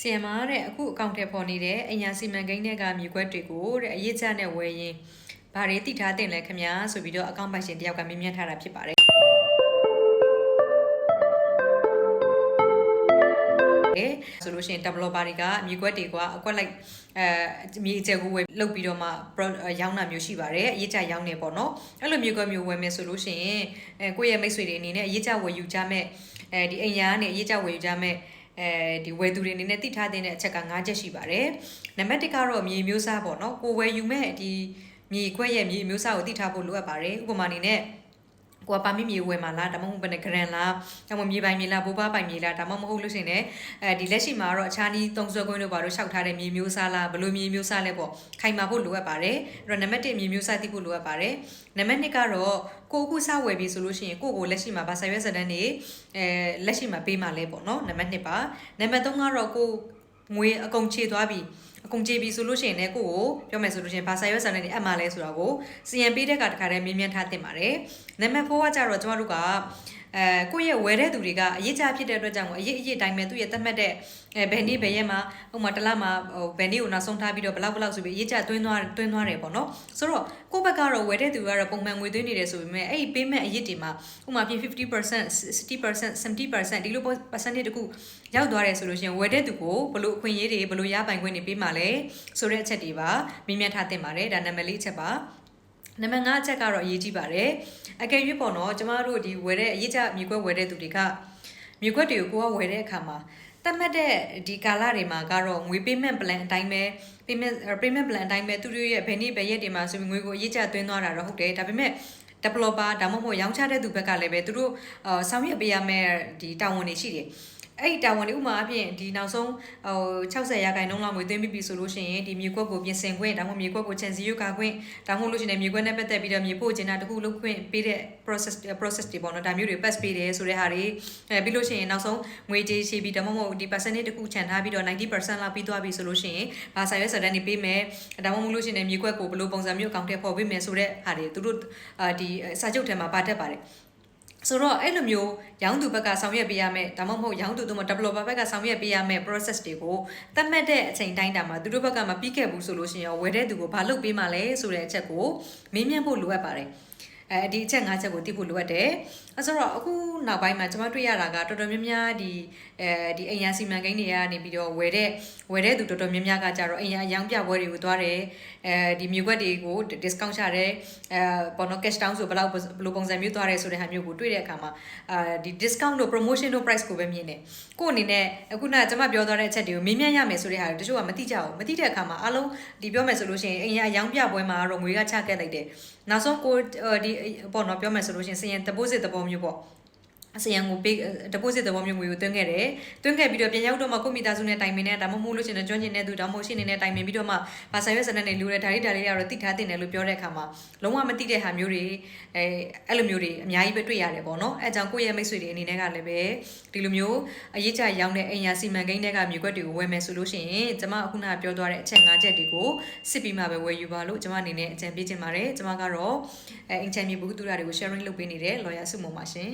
ဆီယမ်မာတဲ့အခုအကောင့်ထဲပေါ်နေတဲ့အညာစီမံကိန်းတွေကမြေခွက်တွေကိုတဲ့အရေးချနဲ့ဝယ်ရင်ဘာတွေတိထားတင်လဲခင်ဗျာဆိုပြီးတော့အကောင့်ပိုင်ရှင်တယောက်ကမေးမြန်းထားတာဖြစ်ပါတယ်ဆိုလို့ရှိရင် developer တွေကမြေခွက်တွေကအကွက်လိုက်မြေအကျယ်ကိုဝယ်လုပ်ပြီးတော့မှရောင်းတာမျိုးရှိပါတယ်အရေးချရောင်းနေပေါ့နော်အဲ့လိုမြေခွက်မျိုးဝယ်မယ်ဆိုလို့ရှိရင်ကိုယ့်ရဲ့မိတ်ဆွေတွေအနေနဲ့အရေးချဝယ်ယူကြမဲ့ဒီအိမ်ယာကနေအရေးချဝယ်ယူကြမဲ့ဒီဝယ်သူတွေအနေနဲ့တိထားတဲ့အချက်က5ချက်ရှိပါတယ်နံပါတ်1ကတော့မြေမျိုးစားပေါ့နော်ကိုဝယ်ယူမဲ့ဒီမြေခွက်ရဲ့မြေမျိုးစားကိုတိထားဖို့လိုအပ်ပါတယ်ဥပမာအနေနဲ့ကိုကပါမီမြေဝယ်မှာလားဒါမှမဟုတ်ဘယ်နဲ့ဂရန်လားဒါမှမဟုတ်မြေပိုင်မြေလားဘိုးဘပိုင်မြေလားဒါမှမဟုတ်လို့ရှိရင်လည်းဒီလက်ရှိမှာတော့အခြားနည်းသုံးစွဲခွင့်တို့ဘာလို့ရှောက်ထားတဲ့မြေမျိုးစားလားဘယ်လိုမြေမျိုးစားလဲပေါ့ခိုင်မာဖို့လိုအပ်ပါတယ်အဲ့တော့နံပါတ်1မြေမျိုးစားသိဖို့လိုအပ်ပါတယ်နံပါတ်2ကတော့ကိုခုစဝယ်ပြီဆိုလို့ရှိရင်ကိုလက်ရှိမှာဗာဆာရွက်စတန်းနေလက်ရှိမှာပေးမှလဲပေါ့နော်နံပါတ်2ပါနံပါတ်3ကတော့ကိုငွေအကုန်ချေသွားပြီအကုန်ကြေပြီဆိုလို့ရှိရင်လည်းကိုကိုပြောမယ်ဆိုလို့ရှိရင်ဘာစာရွက်စာနဲ့အပ်မှလဲဆိုတာကိုစီယံပေးတဲ့ကတခါတည်းမေးမြန်းထားတင်ပါတယ်နံပါတ်4ကကြတော့ကျမတို့ကကိုယ့်ရဲ့ဝယ်တဲ့သူတွေကအရေးကြဖြစ်တဲ့အတွက်ကြောင့်အရေးတိုင်းပဲသူ့ရဲ့သတ်မှတ်တဲ့ဘယ်နေ့ဘယ်ရက်မှာဥပမာတစ်လမှာဘယ်နေ့ကိုနောက်ဆုံးထားပြီးတော့ဘလောက်ဆိုပြီးအရေးကြတွင်းသွားတယ်ပေါ့နော်ဆိုတော့ကိုယ့်ဘက်ကတော့ဝယ်တဲ့သူကတော့ပုံမှန်ငွေသွင်းနေတယ်ဆိုပေမဲ့အဲ့ဒီ payment အရေးတွေမှာဥပမာပြင် 50% 60% 70%ဒီလို percentage တခုရောက်သွားတယ်ဆိုလို့ရှိရင်ဝယ်တဲ့သူကိုဘလို့အခွင့်အရေးတွေဘလို့ရပိုင်ခွင့်တွေပေးမှလဲဆိုတဲ့အချက်တွေပါမေးမြန်းထားတင်ပါတယ်ဒါနံပါတ်4ချက်ပါနံပါတ်5ချက်ကတော့အရေးကြီးပါတယ်အကယ်၍ပေါ့နော်ကျမတို့ဒီဝယ်တဲ့အရေးကြမြေခွက်ဝယ်တဲ့သူတွေကမြေခွက်တွေကိုကိုကဝယ်တဲ့အခါမှာတတ်မှတ်တဲ့ဒီကာလတွေမှာကတော့ငွေ payment plan အတိုင်းပဲ payment plan အတိုင်းပဲသူတို့ရဲ့ဘယ်နေ့ဘယ်ရက်တွေမှာဆိုပြီးငွေကိုအရေးကြသွင်းသွားတာတော့ဟုတ်တယ်ဒါပေမဲ့ developer ဒါမှမဟုတ်ရောင်းချတဲ့သူဘက်ကလည်းပဲသူတို့ဆောင်ရွက်ပေးရမယ့်ဒီတာဝန်တွေရှိတယ်အဲ့ဒီတာဝန်တွေဥမာအဖြစ်ဒီနောက်ဆုံး60%လောက်ငွေသွင်းပြီးပြီဆိုလို့ရှိရင်ဒီမြေကွက်ကိုပြင်ဆင်ခွင့်ဒါမှမဟုတ်မြေကွက်ကိုချန်စီယူကာခွင့်ဒါမှမဟုတ်လို့ရှိရင်မြေကွက်နဲ့ပတ်သက်ပြီးတော့မြေပို့ချင်တာတခုလုပ်ခွင့်ပေးတဲ့ process တွေပေါ့နော်ဒါမျိုးတွေ pass ပေးတယ်ဆိုတဲ့ဟာတွေပြီးလို့ရှိရင်နောက်ဆုံးငွေကြေးရှိပြီးဒါမှမဟုတ်ဒီ percentage တခုချန်ထားပြီးတော့90%လောက်ပြီးသွားပြီဆိုလို့ရှိရင်ဘာဆိုင်ရွက်စတဲ့နေပေးမယ်ဒါမှမဟုတ်လို့ရှိရင်မြေကွက်ကိုဘယ်လိုပုံစံမျိုးအကောင့်ထဲပေါ်ပေးမယ်ဆိုတဲ့ဟာတွေသူတို့ဒီစာချုပ်ထဲမှာပါတတ်ပါတယ်ဆိုတော့အဲ့လိုမျိုးရောင်းသူဘက်ကဆောင်ရွက်ပေးရမယ်ဒါမှမဟုတ်ရောင်းသူတို့မ developer ဘက်ကဆောင်ရွက်ပေးရမယ် process တွေကိုသတ်မှတ်တဲ့အချိန်တိုင်းတာမှာသူတို့ဘက်ကမပြီးခဲ့ဘူးဆိုလို့ရှိရင်ဝယ်တဲ့သူကိုဘာလုပ်ပေးမှလဲဆိုတဲ့အချက်ကိုမေးမြန်းဖို့လိုအပ်ပါတယ်ဒီအချက်5ချက်ကိုသိဖို့လိုအပ်တယ်အဲဆိုတော့အခုနောက်ပိုင်းမှာကျွန်မတွေ့ရတာကတော်တော်များများဒီအိမ်ယာစီမံကိန်းတွေကနေပြီးတော့ဝယ်တဲ့သူတော်တော်များများကကြတော့အိမ်ယာအယောင်ပြပွဲတွေကိုသွားတယ်ဒီမြေခွက်တွေကို discount ချတယ်ပေါ်တော့ cash down ဆိုဘယ်လိုပုံစံမျိုးသွားတယ်ဆိုတဲ့ဟာမျိုးကိုတွေ့တဲ့အခါမှာဒီ discount တို့ promotion တို့ price ကိုပဲမြင်တယ်ကို့အနေနဲ့အခုနကျွန်မပြောသွားတဲ့အချက်တွေကိုမေးမြန်းရမယ်ဆိုတဲ့ဟာတွေတချို့ကမသိကြဘူးမသိတဲ့အခါမှာအားလုံးဒီပြောမယ်ဆိုလို့ရှိရင်အိမ်ယာအယောင်ပြပွဲမှာတော့ငွေကချခဲ့လိုက်တယ်နောက်ဆုံးကိုဒီပေါ့နော်ပြောမယ်ဆိုလို့ရှိရင်စရင် deposit သဘောမျိုးပေါ့အစရန်ကိုပေး deposit သဘောမျိုးငွေကိုသွင်းခဲ့တယ်သွင်းခဲ့ပြီးတော့ပြန်ရောက်တော့မှကိုမိသားစုနဲ့တိုင်ပင်နဲ့ဒါမှမဟုတ်လို့ရှိရင်ကျွမ်းကျင်တဲ့သူဒါမှမဟုတ်ရှိနေတဲ့တိုင်ပင်ပြီးတော့မှဘာဆိုင်ရွက်စနစ်နဲ့လူတွေဒါလေးကတော့တိထားတင်တယ်လို့ပြောတဲ့အခါမှာလုံးဝမသိတဲ့ဟာမျိုးတွေအဲ့လိုမျိုးတွေအများကြီးပဲတွေ့ရတယ်ပေါ့နော်အဲအကြောင်းကိုယ့်ရဲ့မိတ်ဆွေတွေအနေနဲ့ကလည်းပဲဒီလိုမျိုးအရေးကြရောင်းတဲ့အိမ်ယာစီမံကိန်းတွေကမြေခွက်တွေကိုဝယ်မယ်ဆိုလို့ရှိရင်ကျမအခုနကပြောသွားတဲ့အချက်5ချက်တွေကိုစစ်ပြီးမှပဲဝယ်ယူပါလို့ကျမအနေနဲ့အကြံပေးချင်ပါတယ်ကျမကတော့အိမ်ချမ်းမြေဘူးတူတာတွေကို sharing လုပ်ပေးနေတဲ့ lawyer စုမုံပါရှင်